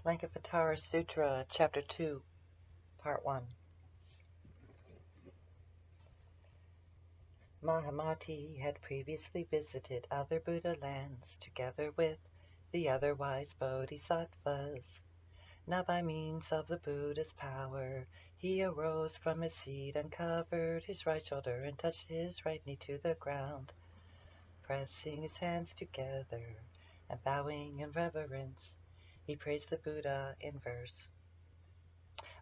Lankavatara Sutra, Chapter 2, Part 1. Mahamati had previously visited other Buddha lands together with the other wise bodhisattvas. Now by means of the Buddha's power, he arose from his seat, uncovered his right shoulder, and touched his right knee to the ground, pressing his hands together and bowing in reverence. He praised the Buddha in verse.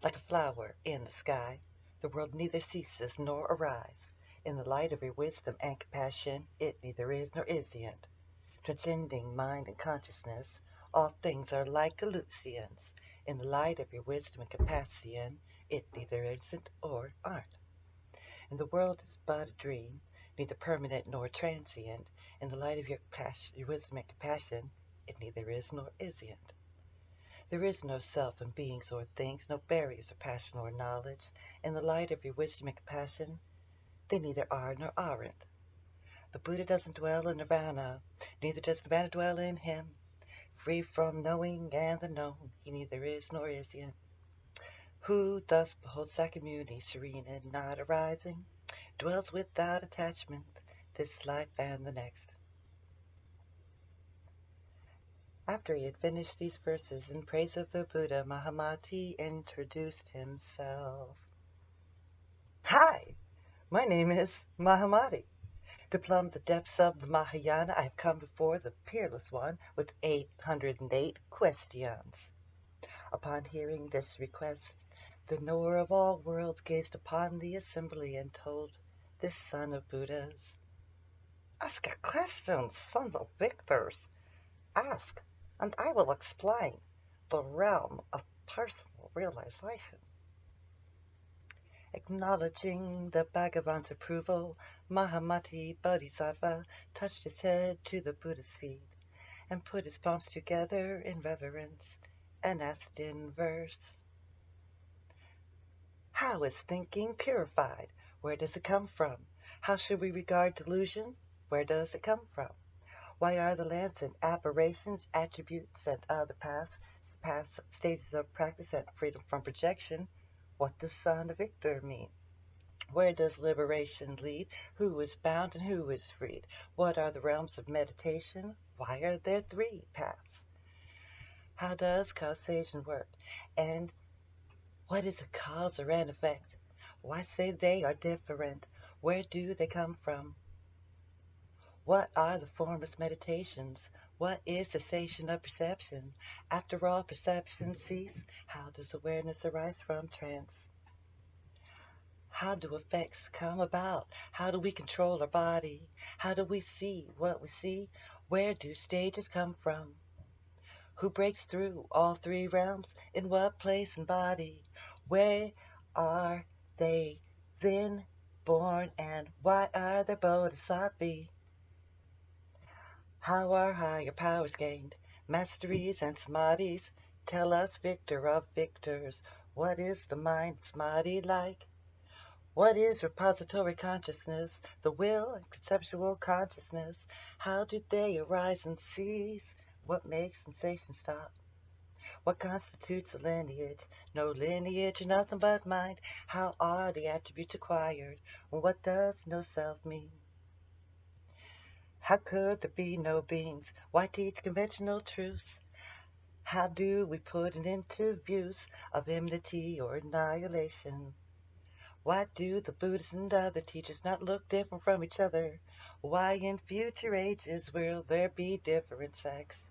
Like a flower in the sky, the world neither ceases nor arises. In the light of your wisdom and compassion, it neither is nor isn't. Transcending mind and consciousness, all things are like illusions. In the light of your wisdom and compassion, it neither isn't or aren't. And the world is but a dream, neither permanent nor transient. In the light of your wisdom and compassion, it neither is nor isn't. There is no self in beings or things, no barriers of passion or knowledge. In the light of your wisdom and compassion, they neither are nor aren't. The Buddha doesn't dwell in nirvana, neither does nirvana dwell in him. Free from knowing and the known, he neither is nor isn't. Who thus beholds Sakyamuni, serene and not arising, dwells without attachment, this life and the next. After he had finished these verses in praise of the Buddha, Mahamati introduced himself. Hi, my name is Mahamati. To plumb the depths of the Mahayana, I have come before the Peerless One with 808 questions. Upon hearing this request, the knower of all worlds gazed upon the assembly and told this son of Buddhas, "Ask a question, sons of victors. Ask, and I will explain the realm of personal realization." Acknowledging the Bhagavan's approval, Mahamati Bodhisattva touched his head to the Buddha's feet and put his palms together in reverence and asked in verse, "How is thinking purified? Where does it come from? How should we regard delusion? Where does it come from? Why are the lands and aberrations, attributes, and other past stages of practice and freedom from projection? What does son of victor mean? Where does liberation lead? Who is bound and who is freed? What are the realms of meditation? Why are there 3 paths? How does causation work? And what is a cause or an effect? Why say they are different? Where do they come from? What are the formless meditations? What is cessation of perception? After all perceptions cease, how does awareness arise from trance? How do effects come about? How do we control our body? How do we see what we see? Where do stages come from? Who breaks through all 3 realms? In what place and body? Where are they then born? And why are there bodhisattvas? How are higher powers gained? Masteries and samadhis? Tell us, victor of victors, what is the mind samadhi like? What is repository consciousness, the will and conceptual consciousness? How do they arise and cease? What makes sensation stop? What constitutes a lineage? No lineage, nothing but mind. How are the attributes acquired? What does no self mean? How could there be no beings? Why teach conventional truths? How do we put an end to views of enmity or annihilation? Why do the Buddhists and other teachers not look different from each other? Why in future ages will there be different sects?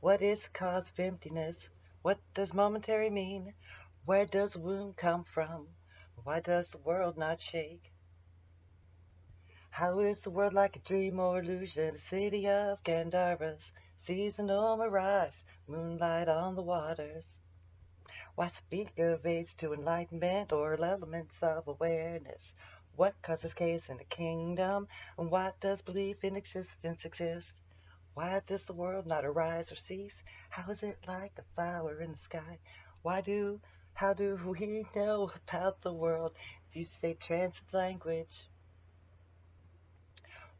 What is the cause of emptiness? What does momentary mean? Where does womb come from? Why does the world not shake? How is the world like a dream or illusion? A city of Gandharvas, seasonal mirage, moonlight on the waters. Why speak of age to enlightenment or elements of awareness? What causes chaos in the kingdom? And what does belief in existence exist? Why does the world not arise or cease? How is it like a flower in the sky? How do we know about the world if you say transit language?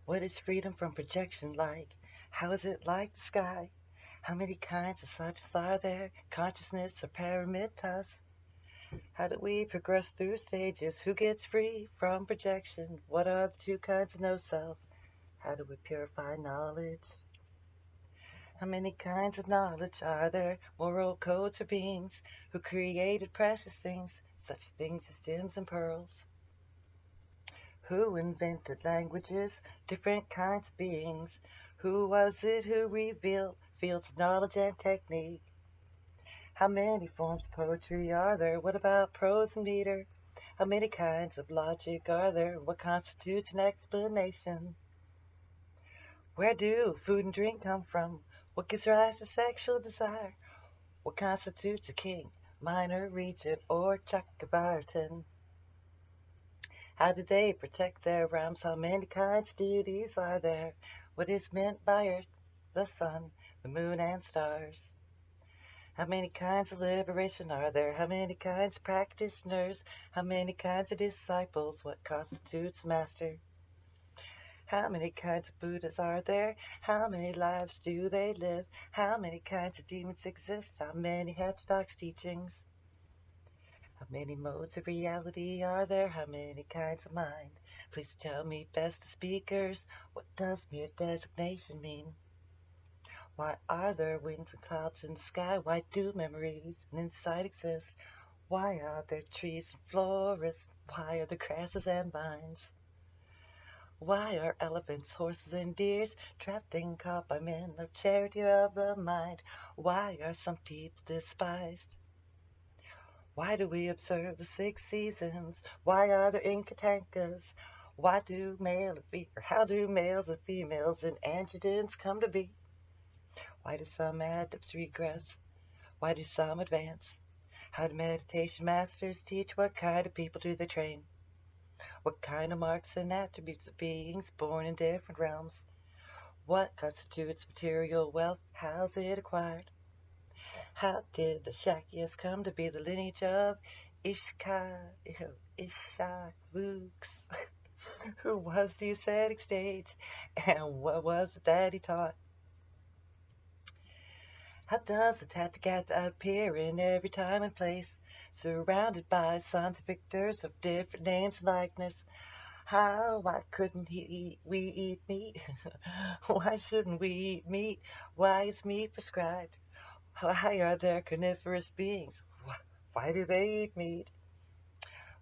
What is freedom from projection like? How is it like the sky? How many kinds of such are there? Consciousness or paramitas? How do we progress through stages? Who gets free from projection? What are the two kinds of no self? How do we purify knowledge? How many kinds of knowledge are there? Moral codes or beings who created precious things, such things as gems and pearls? Who invented languages? Different kinds of beings. Who was it who revealed fields of knowledge and technique? How many forms of poetry are there? What about prose and meter? How many kinds of logic are there? What constitutes an explanation? Where do food and drink come from? What gives rise to sexual desire? What constitutes a king, minor, regent, or chakravartin? How do they protect their realms? How many kinds of deities are there? What is meant by earth, the sun, the moon, and stars? How many kinds of liberation are there? How many kinds of practitioners? How many kinds of disciples? What constitutes master? How many kinds of Buddhas are there? How many lives do they live? How many kinds of demons exist? How many heterodox teachings? How many modes of reality are there? How many kinds of mind? Please tell me, best of speakers, what does mere designation mean? Why are there winds and clouds in the sky? Why do memories and insight exist? Why are there trees and forests? Why are there grasses and vines? Why are elephants, horses, and deers trapped and caught by men of charity of the mind? Why are some people despised? Why do we observe the 6 seasons? Why are there Incatankas? Why do how do males and females and androgens come to be? Why do some adepts regress? Why do some advance? How do meditation masters teach? What kind of people do they train? What kind of marks and attributes of beings born in different realms? What constitutes material wealth? How's it acquired? How did the Shakyas come to be the lineage of Ishavuks? Who was the ascetic stage? And what was it that he taught? How does the Tathagata appear in every time and place, surrounded by sons and victors of different names and likeness? Why couldn't we eat meat? Why shouldn't we eat meat? Why is meat prescribed? Why are there carnivorous beings? Why do they eat meat?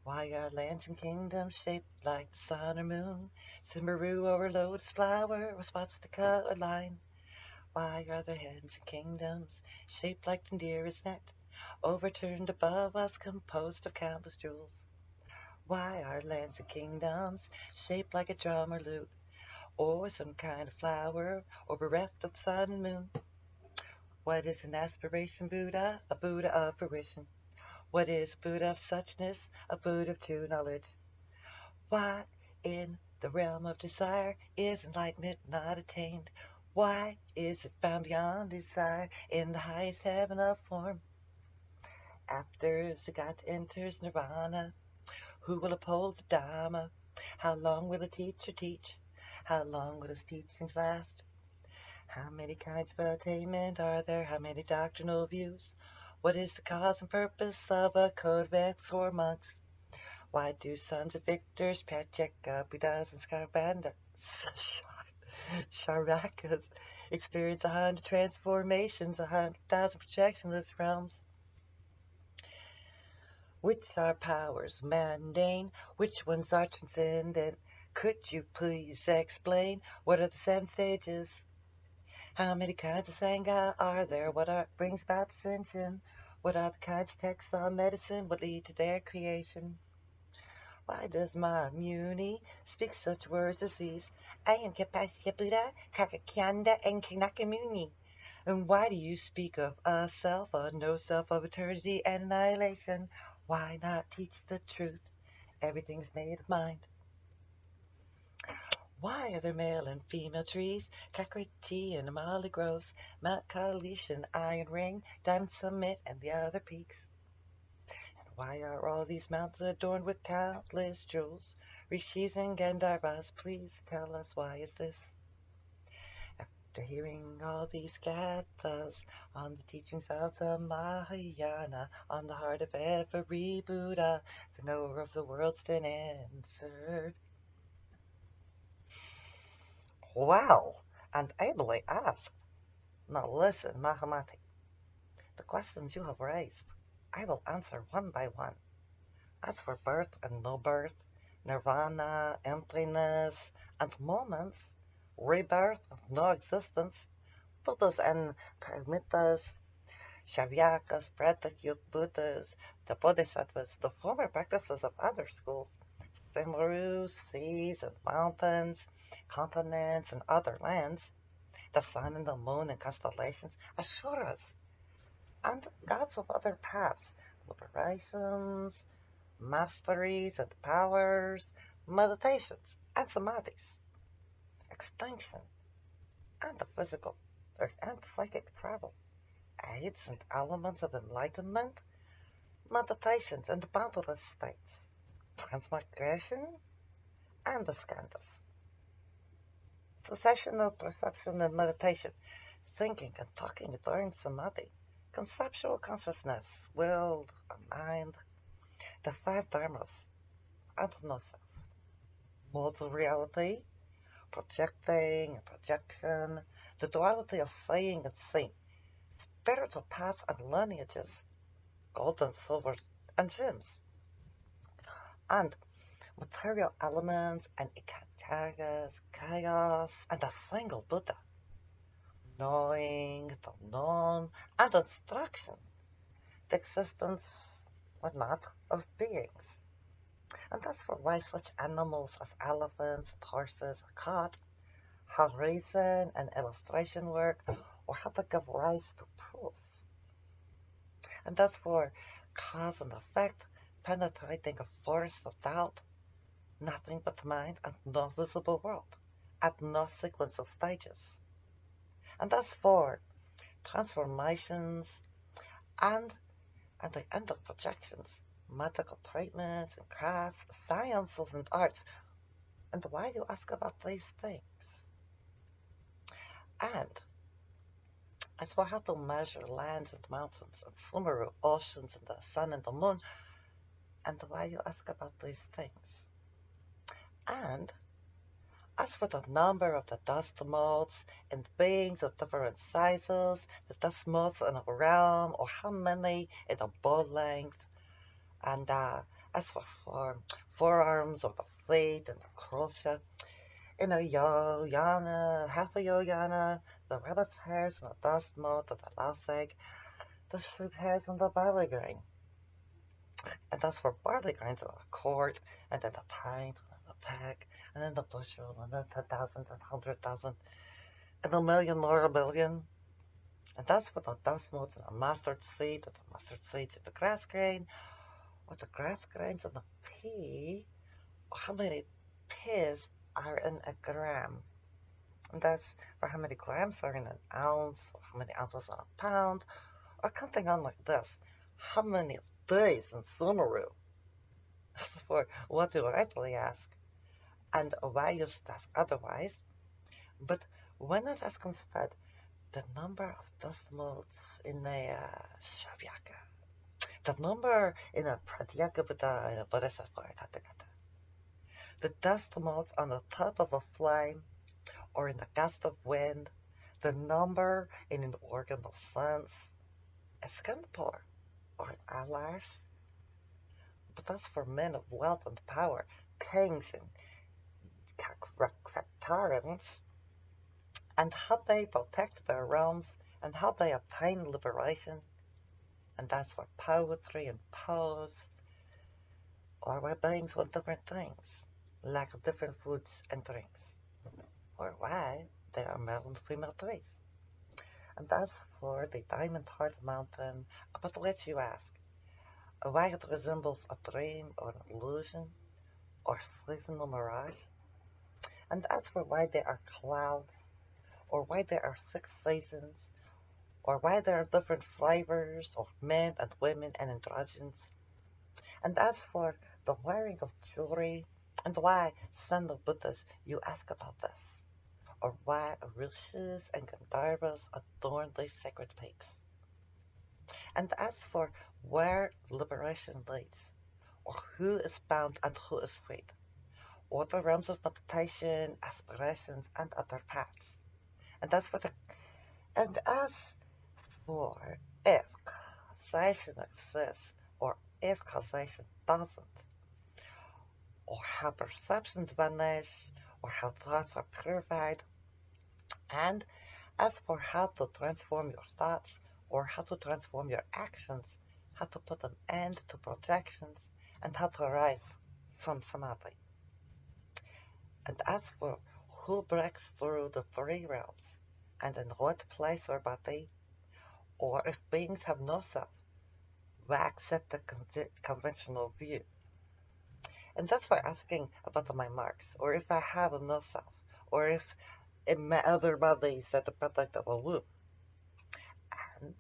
Why are lands and kingdoms shaped like the sun or moon? Simbaru or lotus flower or swastika or line? Why are there heads and kingdoms shaped like the deer's net, overturned above us, composed of countless jewels? Why are lands and kingdoms shaped like a drum or lute, or some kind of flower, or bereft of the sun and moon? What is an aspiration Buddha? A Buddha of fruition. What is a Buddha of suchness? A Buddha of true knowledge. Why, in the realm of desire, is enlightenment not attained? Why is it found beyond desire in the highest heaven of form? After Sugat enters nirvana, who will uphold the Dhamma? How long will the teacher teach? How long will his teachings last? How many kinds of attainment are there? How many doctrinal views? What is the cause and purpose of a code of ethics for monks? Why do sons of victors, Pacheka, Buddhas, and Sharakas experience 100 transformations, 100,000 projectionless realms? Which are powers mundane? Which ones are transcendent? Could you please explain? What are the 7 stages? How many kinds of Sangha are there? What brings about ascension? What are the kinds of texts on medicine? What lead to their creation? Why does Mahamuni speak such words as these? I am Kapasya Buddha, Kakakyanda, and Kinakamuni. And why do you speak of a self, a no self of eternity and annihilation? Why not teach the truth? Everything's made of mind. Why are there male and female trees, Kakriti and Amali groves, Mount Kailash and Iron Ring, Diamond Summit, and the other peaks? And why are all these mountains adorned with countless jewels? Rishis and Gandharvas, please tell us why is this? After hearing all these gathas on the teachings of the Mahayana, on the heart of every Buddha, the knower of the world's been answered. Well, and ably asked. Now listen, Mahamati, the questions you have raised, I will answer one by one. As for birth and no birth, nirvana, emptiness, and moments, rebirth and no existence, Buddhas and Paramitas, Shavyakas, Pratyut Buddhas, the Bodhisattvas, the former practices of other schools, Samaru, seas and mountains, continents and other lands, the sun and the moon and constellations, Ashuras, and gods of other paths, liberations, masteries and powers, meditations and samadhis, extinction, and the physical, and psychic travel, aids and elements of enlightenment, meditations and boundless states, transmigration, and the skandhas, cessation of perception and meditation, thinking and talking during samadhi, conceptual consciousness, will, mind, the five dharmas, and no self, modes of reality, projecting and projection, the duality of seeing and seeing, spiritual paths and lineages, gold and silver and gems, and material elements and ikachagas, chaos, and a single Buddha, knowing the known and instruction, the existence or not of beings. And that's for why such animals as elephants and horses are caught, how reason and illustration work, or how to give rise to proofs. And that's for cause and effect, penetrating a forest of doubt, nothing but mind and no visible world, at no sequence of stages. And that's for transformations and at the end of projections, medical treatments and crafts, sciences and arts. And why do you ask about these things? And as for how to measure lands and mountains and Sumeru, oceans and the sun and the moon, and why you ask about these things? And as for the number of the dust motes in beings of different sizes, the dust motes in a realm, or how many in a bow length, and as for forearms or the feet and the crochet, in a yoyana, half a yoyana, the rabbit's hairs and the dust mote of the last egg, the fruit hairs and the barley grain. And as for barley grains in a quart, and then the pint, and the peck, and then the bushel, and then 10,000, and 100,000, and a million more a billion. And that's for the dust motes and the mustard seed, or the mustard seeds in the grass grain, or the grass grains in the pea, or how many peas are in a gram. And that's for how many grams are in an ounce, or how many ounces in a pound, or something on like this. How many days in Sumeru? For what you rightly ask, and why you should ask otherwise. But when not ask instead the number of dust motes in a Shavyaka, the number in a Pratyeka Buddha, in a Bodhisattva, the dust motes on the top of a flame, or in a gust of wind, the number in an organ of sense, a skin pore, or an eyelash. But that's for men of wealth and power, kings and Kakraktarans, and how they protect their realms, and how they obtain liberation. And that's for poetry and pose, or where beings want different things, like different foods and drinks, or why there are male and female trees. And that's for the Diamond Heart Mountain, about which you ask, why it resembles a dream or an illusion, or seasonal mirage. And as for why there are clouds, or why there are 6 seasons, or why there are different flavors of men and women and androgynes, and as for the wearing of jewelry, and why, son of Buddhas, you ask about this, or why rishis and gandharvas adorn these sacred peaks. And as for where liberation leads, or who is bound and who is freed, or the realms of meditation, aspirations, and other paths. And that's what the and as for if causation exists, or if causation doesn't, or how perceptions vanish, or how thoughts are purified, and as for how to transform your thoughts, or how to transform your actions, how to put an end to projections, and how to rise from samadhi. And as for who breaks through the three realms, and in what place or body, or if beings have no self, we accept the conventional view. And that's why asking about my marks, or if I have a no self, or if in my other bodies that the product of a womb. And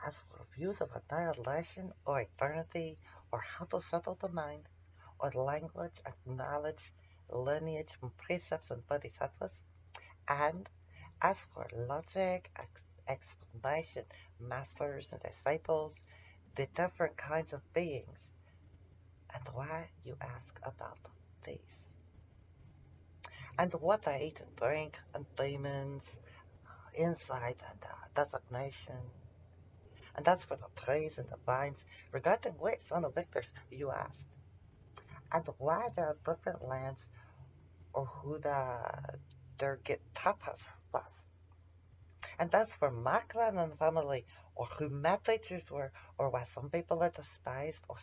as for views of annihilation or eternity, or how to settle the mind, or language, acknowledge lineage and precepts and bodhisattvas, and as for logic, explanation, masters and disciples, the different kinds of beings, and why you ask about these. And what I eat and drink, and demons, insight and designation. And that's for the trees and the vines, regarding which son of victors you ask. And why there are different lands, or who there get tapas was. And that's for my clan and family, or who my teachers were, or why some people are despised, or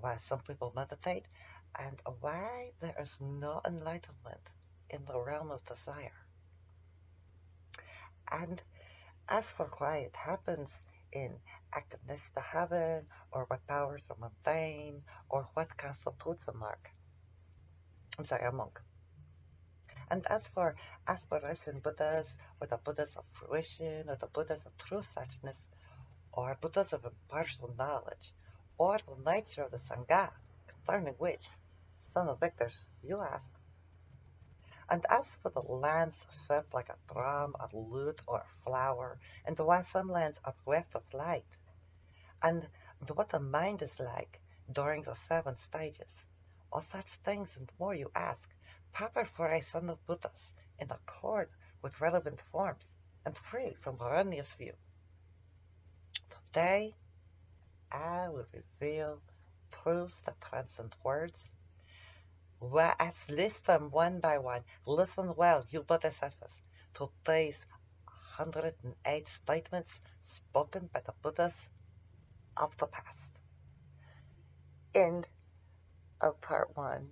why some people meditate, and why there is no enlightenment in the realm of desire. And as for why it happens in Agonista heaven, or what powers are mundane, or what constitutes a mark, a monk. And as for aspiration Buddhas, or the Buddhas of fruition, or the Buddhas of true suchness, or Buddhas of impartial knowledge, or the nature of the Sangha, concerning which, son of victors, you ask. And as for the lands shaped like a drum, a lute, or a flower, and why some lands are bereft of light, and what the mind is like during the 7 stages, all such things and more you ask, proper for a son of Buddhas, in accord with relevant forms, and free from erroneous view. Today, I will reveal truths that transcend words. Let's list them one by one. Listen well, you Bodhisattvas, to these 108 statements spoken by the Buddhas of the past. End of part 1.